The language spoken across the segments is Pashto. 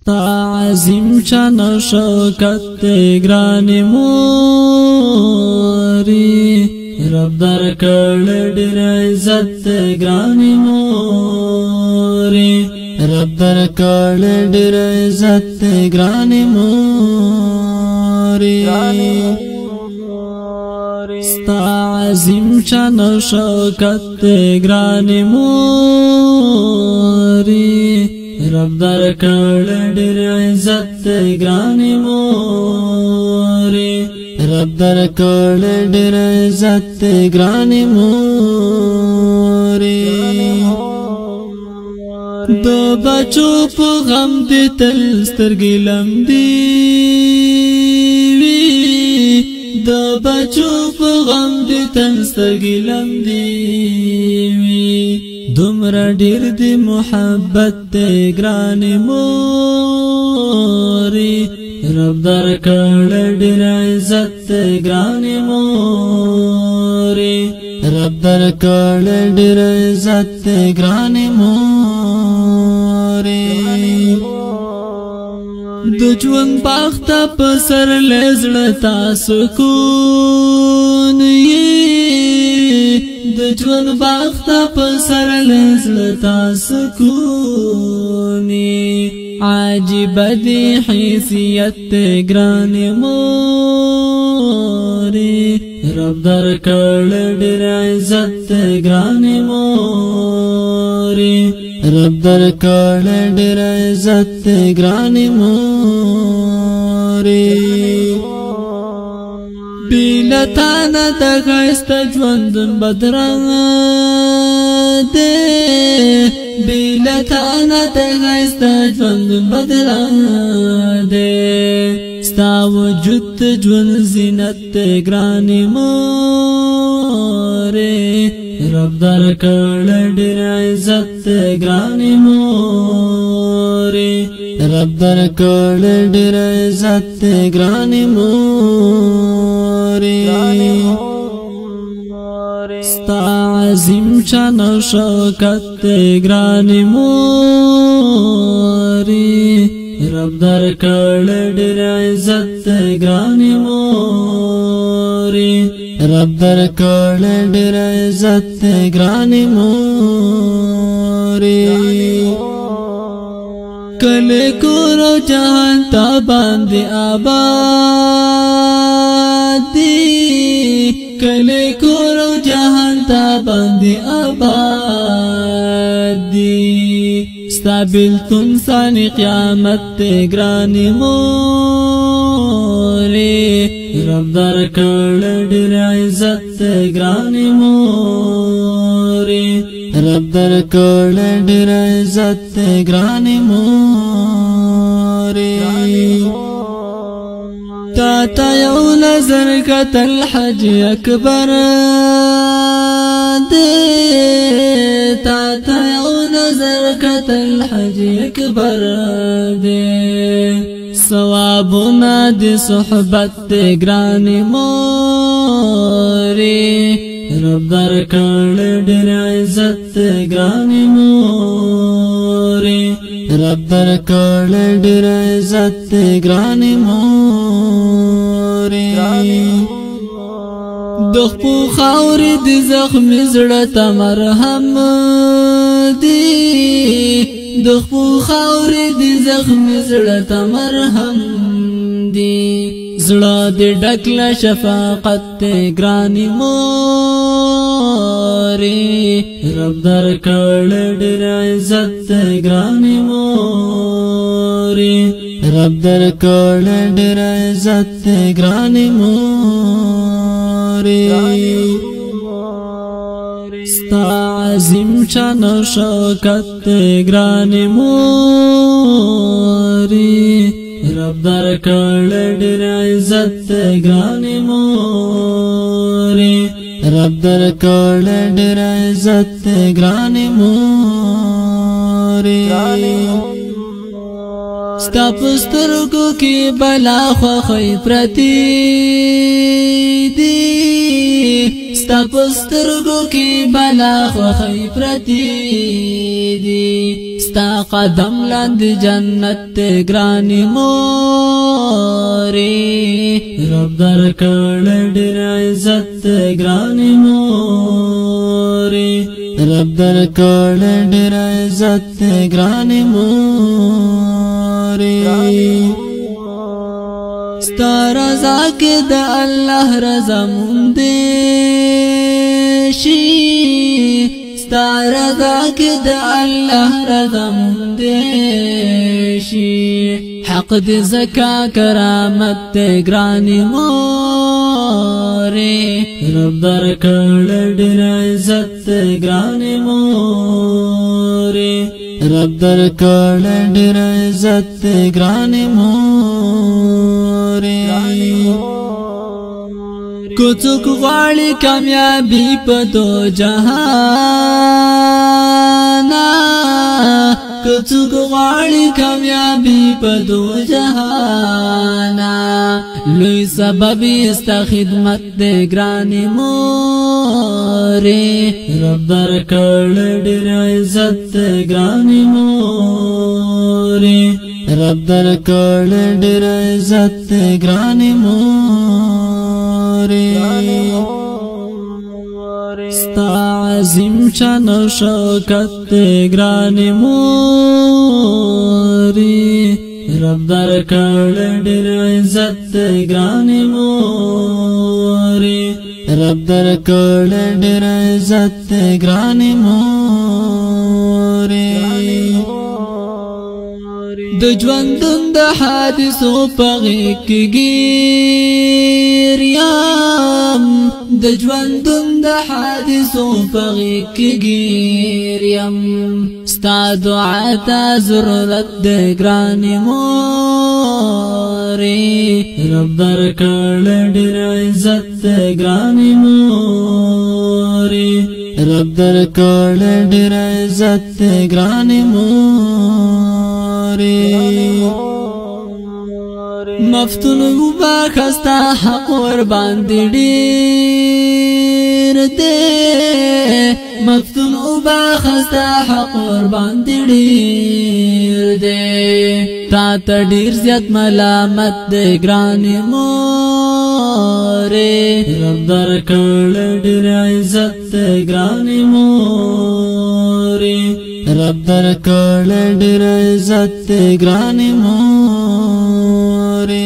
ستا عظیم شان و شوکت گرانی موری رب در کړ ډېر عزت گرانی موری رب در کړ ډېر عزت گرانی موری ستا عظیم شان و شوکت گرانی موری رب در کړ ډېر عزت گرانی موری رب در کړ ډېر عزت گرانی موری د بچو په غم دې تل سترګې لمدې وي د بچو په غم دې تل سترګې لمدې وي دومره ډېر دې محبت دې ګرانې مورې رب در کړ ډېر عزت گرانی موری رب در کړ ډېر عزت گرانی موری د ژوند بخت په سر لزړه تاسو سکون د ژوند بخت په سر لزړه تاسو سکون عجیب دی حیثیت گرانی موری رب در کړ ډېر عزت گرانی موری رب در کړ ډېر عزت گرانی موری بیلتانا د ښایست ژوندون بدرنګ دی بیلتانا د ښایست ژوندون بدرنګ دی ستا وجود ژوند زینت ګرانې مورې رب در کړ ډېر عزت گرانی موری رب در کړ ډېر عزت گرانی موری ستا عظیم شان و شوکت گرانی موری رب در کړ ډېر عزت گرانی موری رب در کړ ډېر عزت گرانی موری کله کور جهان تا باندې آباد دی کله کور جهان تا باندې آباد دی ستابل تم سانی قیامت گرانی موری رب در کړ ډېر عزت گرانی موری رب در کړ ډېر عزت گرانی موری تا تا یو نظر کتل حج اکبر دے تا تا یو نظر کتل حج اکبر دے ثوابنا دی صحبت گرانی موری رب در کړ ډېر عزت گرانی موری رب در کړ ډېر عزت گرانی موری د خپل خاورې د زخم زړه ته مرهم دی د خپل خاورې د زخم زړه ته مرهم دی زړه دې ډک له شفقت گرانی موری رب در کړ ډېر عزت گرانی موری رب در کړ ډېر عزت گرانی موری ستا عظیم شان و شوکت گرانی موری رب در کړ ډېر عزت گرانی موری رب در کړ ډېر عزت گرانی موری ستا پسترګو کې بلا خوخی پرتی دی ستا پسترګو کې بلا خوخی پرتی دی ستا قدم لاندې جنت ته ګرانې مورې رب درکړې ډېر عزت ته ګرانې مورې رب درکړې ډېر عزت ته ګرانې مورې ستا رضا کې د الله رضا موندې شي ستا رضا کې د الله رضا موندې شي حق دې زکا کرامت دې ګرانې مورې رب درکړې ډېر عزت دې ګرانې مورې رب درکړې ډېر عزت دې ګرانې مورې کوڅوک غواړي کامیابی په دو جهان کوڅوک غواړي کامیابی په دو جهان لوی سبب است خدمت دې ګرانې مورې رب درکړې ډېر عزت دې ګرانې مورې رب درکړې ډېر عزت دې ګرانې مورې ستا عظیم شان او شوکت دې ګرانې مورې رب درکړې ډېر عزت دې ګرانې مورې رب درکړې ډېر عزت دې ګرانې مورې د ژوندون د حادثو په غېږ کې ګیر یم د ژوندون د حادثو په غېږ کې ګیر یم ستا دعا ته ضرورت دی ګرانې مورې رب درکړې ډېر عزت دی ګرانې مورې رب درکړې ډېر عزت دی ګرانې مورې مفتون وبا خستا حق ور باندې ډېر دې مفتون وبا خستا حق ور باندې ډېر دې تا ته ډېر زیات ملامت دې ګرانې مورې رب درکړې ډېر عزت دې ګرانې مورې رب درکړې ډېر عزت دې ګرانې مورې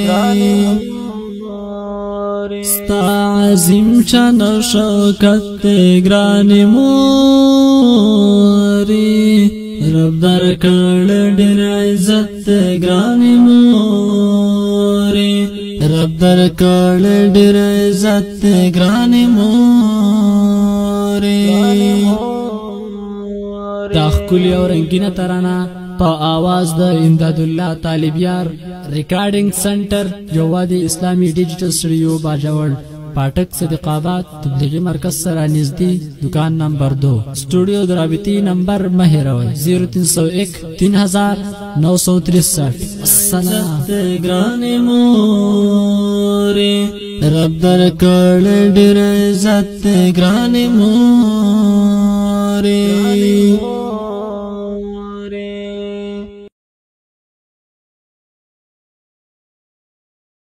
ستا عظیم شان او شوکت دې ګرانې مورې رب درکړې ډېر عزت دې ګرانې مورې رب درکړې ډېر عزت دې ګرانې مورې دا ښکلې او رنګینه ترانه په آواز د امداد الله طالبیار ریکارډینګ سنټر جواد اسلامی ډیجیټل سټوډیو باجوړ پاټک صدیق آباد تبلیغی مرکز سره نزدې دکان نمبر 2 سټوډیو درابطی نمبر مهروي 0301 3963 السلام ګرانې مورې رب درکړې ډېر عزت ګرانې مورې